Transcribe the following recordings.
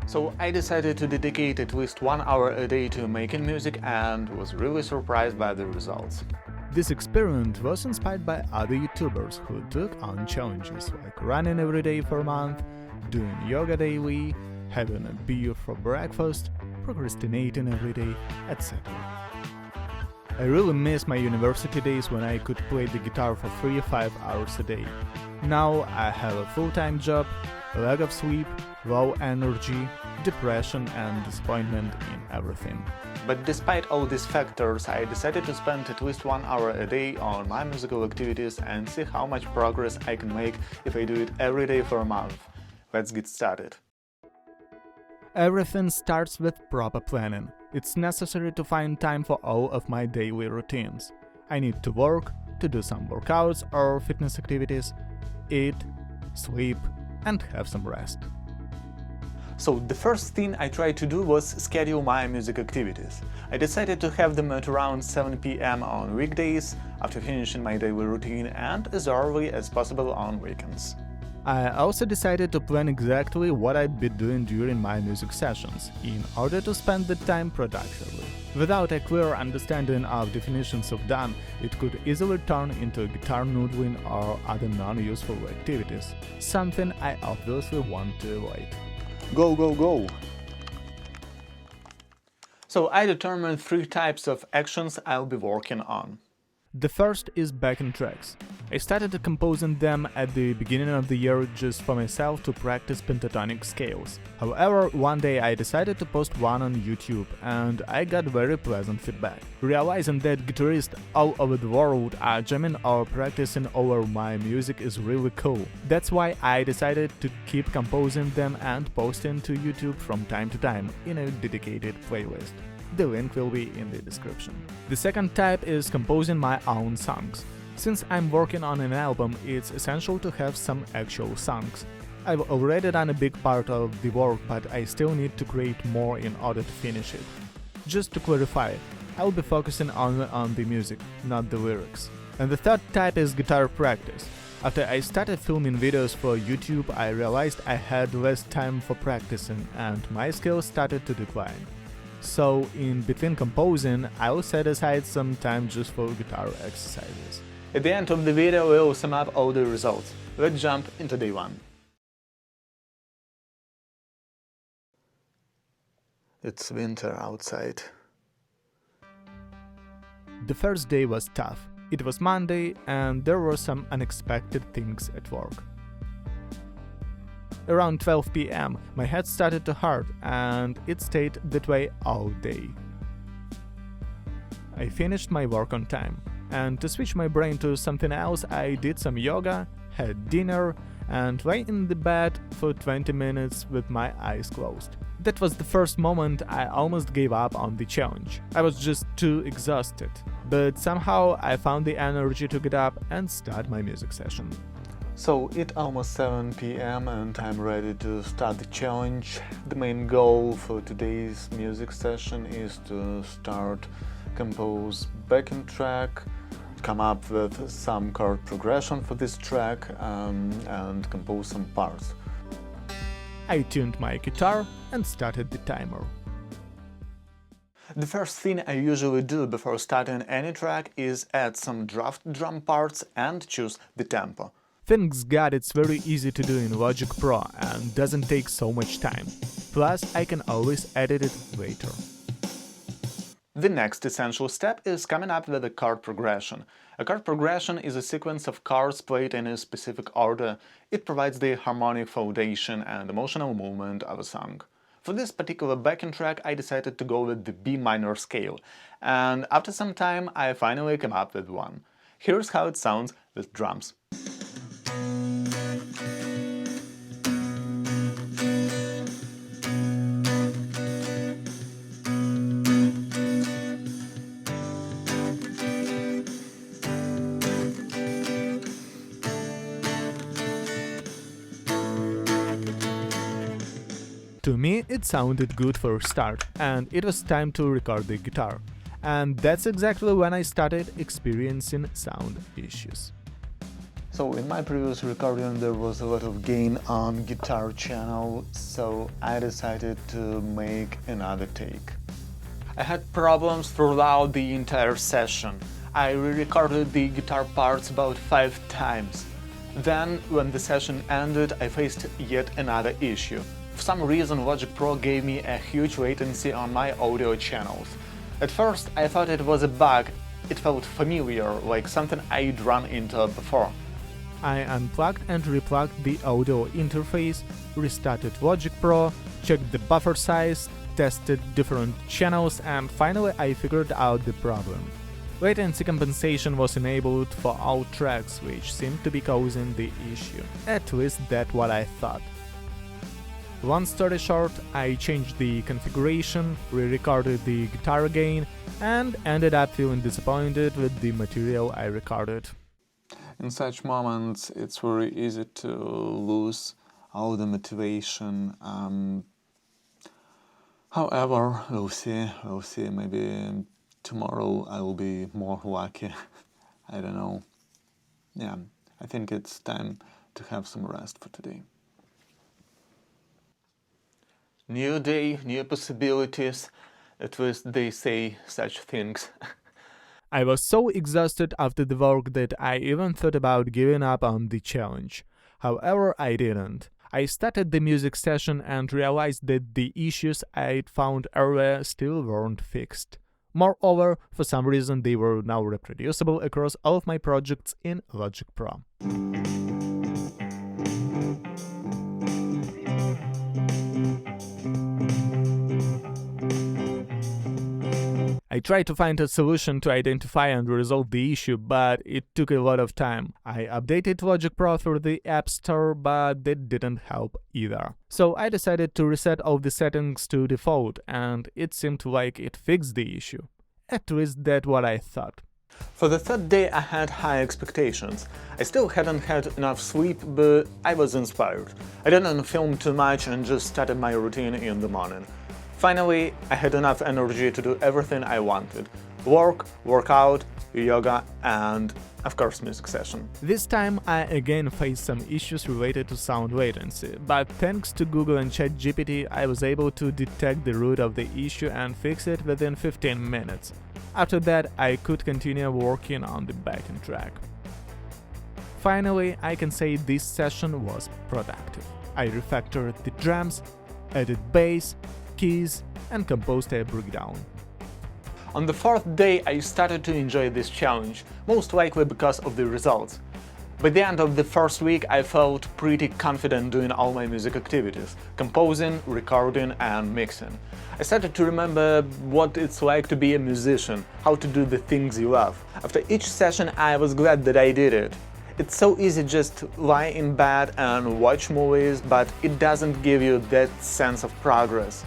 So I decided to dedicate at least 1 hour a day to making music and was really surprised by the results. This experiment was inspired by other YouTubers who took on challenges like running every day for a month, doing yoga daily, having a beer for breakfast, procrastinating every day, etc. I really miss my university days when I could play the guitar for 3-5 hours a day. Now I have a full-time job, lack of sleep, low energy, depression and disappointment in everything. But despite all these factors, I decided to spend at least 1 hour a day on my musical activities and see how much progress I can make if I do it every day for a month. Let's get started. Everything starts with proper planning. It's necessary to find time for all of my daily routines. I need to work, to do some workouts or fitness activities, eat, sleep, and have some rest. So the first thing I tried to do was schedule my music activities. I decided to have them at around 7 p.m. on weekdays, after finishing my daily routine, and as early as possible on weekends. I also decided to plan exactly what I'd be doing during my music sessions, in order to spend the time productively. Without a clear understanding of definitions of done, it could easily turn into guitar noodling or other non-useful activities, something I obviously want to avoid. Go, go, go! So I determined 3 types of actions I'll be working on. The first is backing tracks. I started composing them at the beginning of the year just for myself to practice pentatonic scales. However, one day I decided to post one on YouTube and I got very pleasant feedback. Realizing that guitarists all over the world are jamming or practicing over my music is really cool. That's why I decided to keep composing them and posting to YouTube from time to time in a dedicated playlist. The link will be in the description. The second type is composing my own songs. Since I'm working on an album, it's essential to have some actual songs. I've already done a big part of the work, but I still need to create more in order to finish it. Just to clarify, I'll be focusing only on the music, not the lyrics. And the third type is guitar practice. After I started filming videos for YouTube, I realized I had less time for practicing and my skills started to decline. So, in between composing, I'll set aside some time just for guitar exercises. At the end of the video, we'll sum up all the results. Let's jump into day 1. It's winter outside. The first day was tough. It was Monday, and there were some unexpected things at work. Around 12 p.m., my head started to hurt, and it stayed that way all day. I finished my work on time, and to switch my brain to something else, I did some yoga, had dinner, and lay in the bed for 20 minutes with my eyes closed. That was the first moment I almost gave up on the challenge. I was just too exhausted, but somehow I found the energy to get up and start my music session. So it's almost 7 p.m. and I'm ready to start the challenge. The main goal for today's music session is to compose backing track, come up with some chord progression for this track and compose some parts. I tuned my guitar and started the timer. The first thing I usually do before starting any track is add some draft drum parts and choose the tempo. Thanks God it's very easy to do in Logic Pro and doesn't take so much time. Plus, I can always edit it later. The next essential step is coming up with a chord progression. A chord progression is a sequence of chords played in a specific order. It provides the harmonic foundation and emotional movement of a song. For this particular backing track, I decided to go with the B minor scale, and after some time I finally came up with one. Here's how it sounds with drums. To me, it sounded good for a start, and it was time to record the guitar. And that's exactly when I started experiencing sound issues. So in my previous recording there was a lot of gain on guitar channel, so I decided to make another take. I had problems throughout the entire session. I re-recorded the guitar parts about 5 times. Then, when the session ended, I faced yet another issue. For some reason, Logic Pro gave me a huge latency on my audio channels. At first, I thought it was a bug. It felt familiar, like something I'd run into before. I unplugged and replugged the audio interface, restarted Logic Pro, checked the buffer size, tested different channels, and finally I figured out the problem. Latency compensation was enabled for all tracks, which seemed to be causing the issue. At least that's what I thought. Long story short, I changed the configuration, re-recorded the guitar again, and ended up feeling disappointed with the material I recorded. In such moments, it's very easy to lose all the motivation. However, we'll see. Maybe tomorrow I will be more lucky. I don't know. Yeah, I think it's time to have some rest for today. New day, new possibilities. At least they say such things. I was so exhausted after the work that I even thought about giving up on the challenge. However, I didn't. I started the music session and realized that the issues I'd found earlier still weren't fixed. Moreover, for some reason they were now reproducible across all of my projects in Logic Pro. I tried to find a solution to identify and resolve the issue, but it took a lot of time. I updated Logic Pro through the App Store, but that didn't help either. So I decided to reset all the settings to default, and it seemed like it fixed the issue. At least that's what I thought. For the third day I had high expectations. I still hadn't had enough sleep, but I was inspired. I didn't film too much and just started my routine in the morning. Finally, I had enough energy to do everything I wanted. Work, workout, yoga, and of course music session. This time I again faced some issues related to sound latency, but thanks to Google and ChatGPT I was able to detect the root of the issue and fix it within 15 minutes. After that I could continue working on the backing track. Finally, I can say this session was productive. I refactored the drums, added bass, keys, and composed a breakdown. On the fourth day I started to enjoy this challenge, most likely because of the results. By the end of the first week I felt pretty confident doing all my music activities, composing, recording and mixing. I started to remember what it's like to be a musician, how to do the things you love. After each session I was glad that I did it. It's so easy just to lie in bed and watch movies, but it doesn't give you that sense of progress.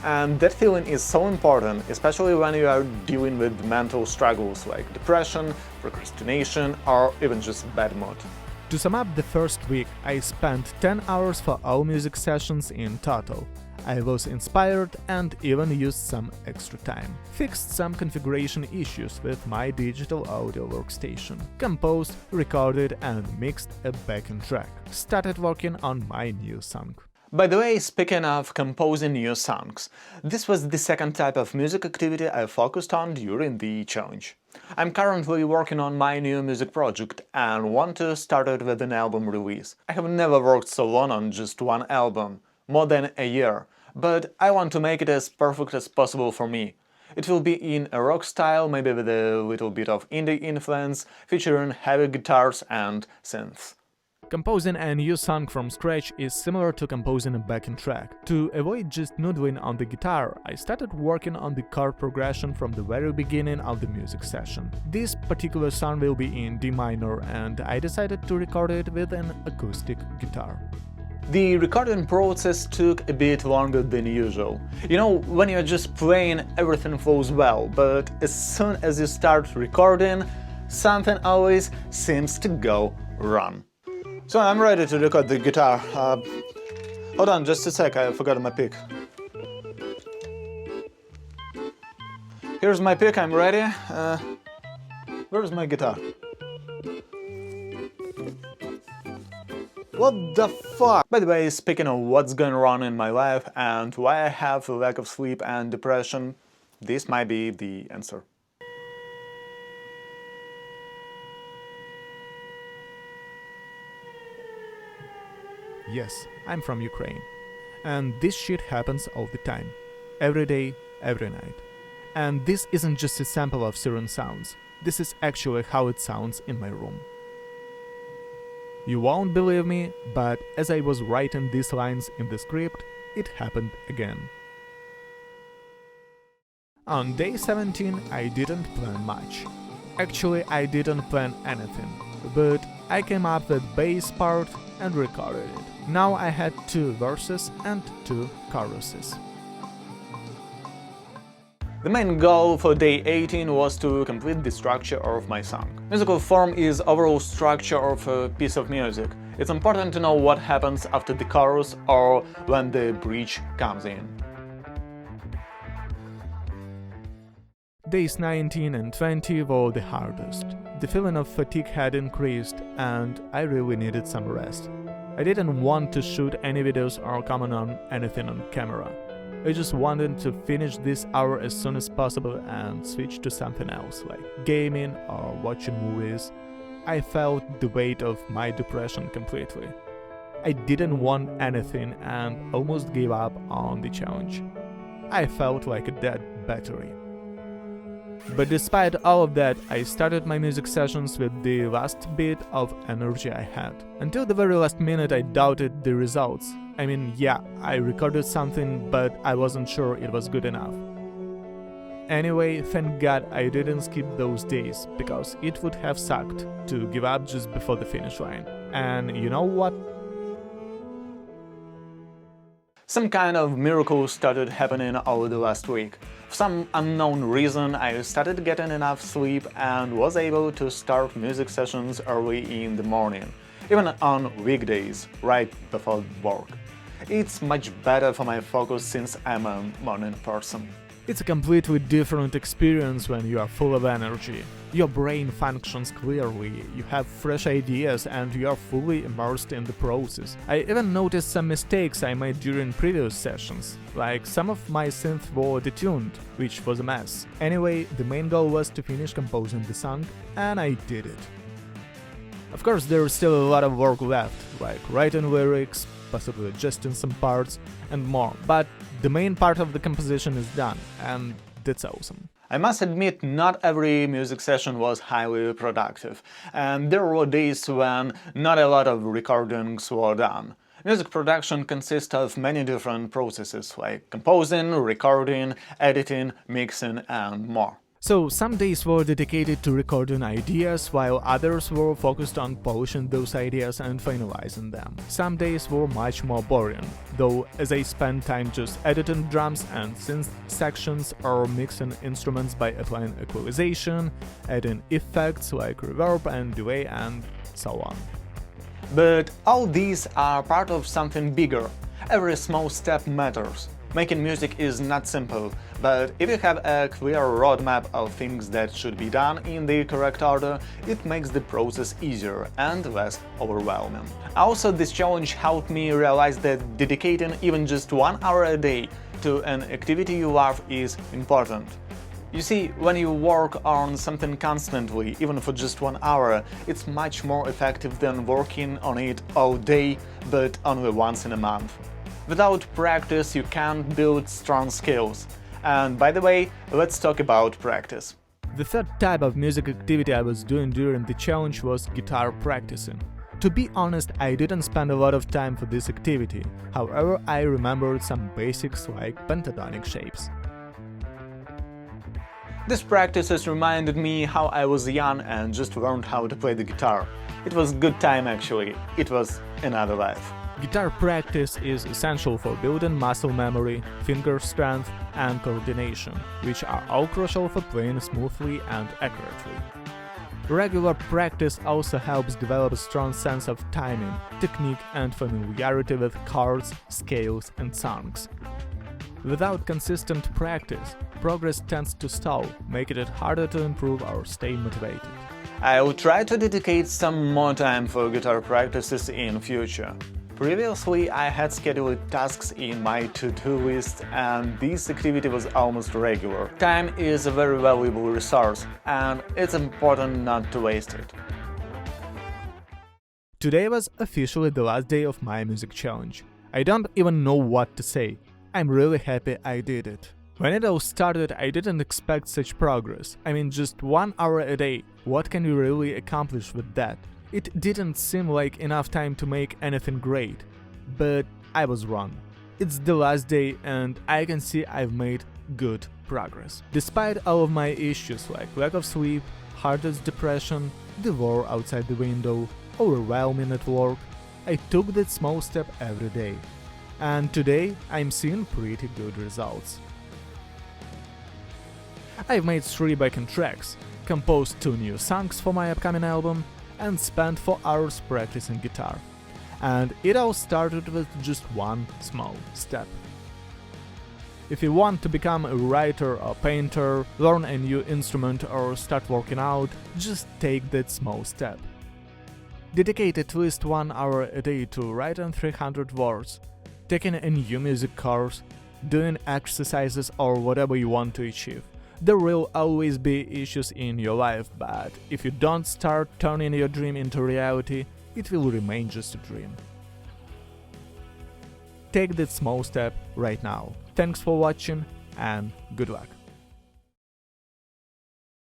And that feeling is so important, especially when you are dealing with mental struggles like depression, procrastination, or even just bad mood. To sum up the first week, I spent 10 hours for all music sessions in total. I was inspired and even used some extra time. Fixed some configuration issues with my digital audio workstation. Composed, recorded and mixed a backing track. Started working on my new song. By the way, speaking of composing new songs, this was the second type of music activity I focused on during the challenge. I'm currently working on my new music project and want to start it with an album release. I have never worked so long on just one album, more than a year, but I want to make it as perfect as possible for me. It will be in a rock style, maybe with a little bit of indie influence, featuring heavy guitars and synths. Composing a new song from scratch is similar to composing a backing track. To avoid just noodling on the guitar, I started working on the chord progression from the very beginning of the music session. This particular song will be in D minor and I decided to record it with an acoustic guitar. The recording process took a bit longer than usual. You know, when you're just playing, everything flows well, but as soon as you start recording, something always seems to go wrong. So I'm ready to record the guitar. Hold on just a sec, I forgot my pick. Here's my pick, I'm ready. Where's my guitar? What the fuck? By the way, speaking of what's going on in my life and why I have a lack of sleep and depression, this might be the answer. Yes, I'm from Ukraine. And this shit happens all the time. Every day, every night. And this isn't just a sample of siren sounds. This is actually how it sounds in my room. You won't believe me, but as I was writing these lines in the script, it happened again. On day 17, I didn't plan much. Actually, I didn't plan anything, but I came up with bass part and recorded it. Now I had 2 verses and 2 choruses. The main goal for day 18 was to complete the structure of my song. Musical form is overall structure of a piece of music. It's important to know what happens after the chorus or when the bridge comes in. Days 19 and 20 were the hardest. The feeling of fatigue had increased and I really needed some rest. I didn't want to shoot any videos or comment on anything on camera. I just wanted to finish this hour as soon as possible and switch to something else, like gaming or watching movies. I felt the weight of my depression completely. I didn't want anything and almost gave up on the challenge. I felt like a dead battery. But despite all of that, I started my music sessions with the last bit of energy I had. Until the very last minute I doubted the results. I mean, yeah, I recorded something, but I wasn't sure it was good enough. Anyway, thank God I didn't skip those days, because it would have sucked to give up just before the finish line. And you know what? Some kind of miracle started happening over the last week. For some unknown reason, I started getting enough sleep and was able to start music sessions early in the morning, even on weekdays, right before work. It's much better for my focus since I'm a morning person. It's a completely different experience when you are full of energy. Your brain functions clearly, you have fresh ideas and you are fully immersed in the process. I even noticed some mistakes I made during previous sessions, like some of my synths were detuned, which was a mess. Anyway, the main goal was to finish composing the song, and I did it. Of course, there is still a lot of work left, like writing lyrics, possibly adjusting some parts, and more, but the main part of the composition is done, and that's awesome. I must admit, not every music session was highly productive, and there were days when not a lot of recordings were done. Music production consists of many different processes, like composing, recording, editing, mixing, and more. So some days were dedicated to recording ideas, while others were focused on polishing those ideas and finalizing them. Some days were much more boring, though, as I spent time just editing drums and synth sections or mixing instruments by applying equalization, adding effects like reverb and delay and so on. But all these are part of something bigger. Every small step matters. Making music is not simple, but if you have a clear roadmap of things that should be done in the correct order, it makes the process easier and less overwhelming. Also, this challenge helped me realize that dedicating even just 1 hour a day to an activity you love is important. You see, when you work on something constantly, even for just 1 hour, it's much more effective than working on it all day, but only once in a month. Without practice, you can't build strong skills. And by the way, let's talk about practice. The third type of music activity I was doing during the challenge was guitar practicing. To be honest, I didn't spend a lot of time for this activity, however, I remembered some basics like pentatonic shapes. These practices reminded me how I was young and just learned how to play the guitar. It was good time actually, it was another life. Guitar practice is essential for building muscle memory, finger strength, and coordination, which are all crucial for playing smoothly and accurately. Regular practice also helps develop a strong sense of timing, technique, and familiarity with chords, scales, and songs. Without consistent practice, progress tends to stall, making it harder to improve or stay motivated. I will try to dedicate some more time for guitar practices in future. Previously, I had scheduled tasks in my to-do list, and this activity was almost regular. Time is a very valuable resource, and it's important not to waste it. Today was officially the last day of my music challenge. I don't even know what to say. I'm really happy I did it. When it all started, I didn't expect such progress. I mean, just 1 hour a day. What can you really accomplish with that? It didn't seem like enough time to make anything great. But I was wrong. It's the last day and I can see I've made good progress. Despite all of my issues like lack of sleep, hardest depression, the war outside the window, overwhelming at work, I took that small step every day. And today I'm seeing pretty good results. I've made 3 backing tracks, composed 2 new songs for my upcoming album, and spent 4 hours practicing guitar. And it all started with just one small step. If you want to become a writer or painter, learn a new instrument or start working out, just take that small step. Dedicate at least 1 hour a day to writing 300 words, taking a new music course, doing exercises or whatever you want to achieve. There will always be issues in your life, but if you don't start turning your dream into reality, it will remain just a dream. Take that small step right now. Thanks for watching and good luck.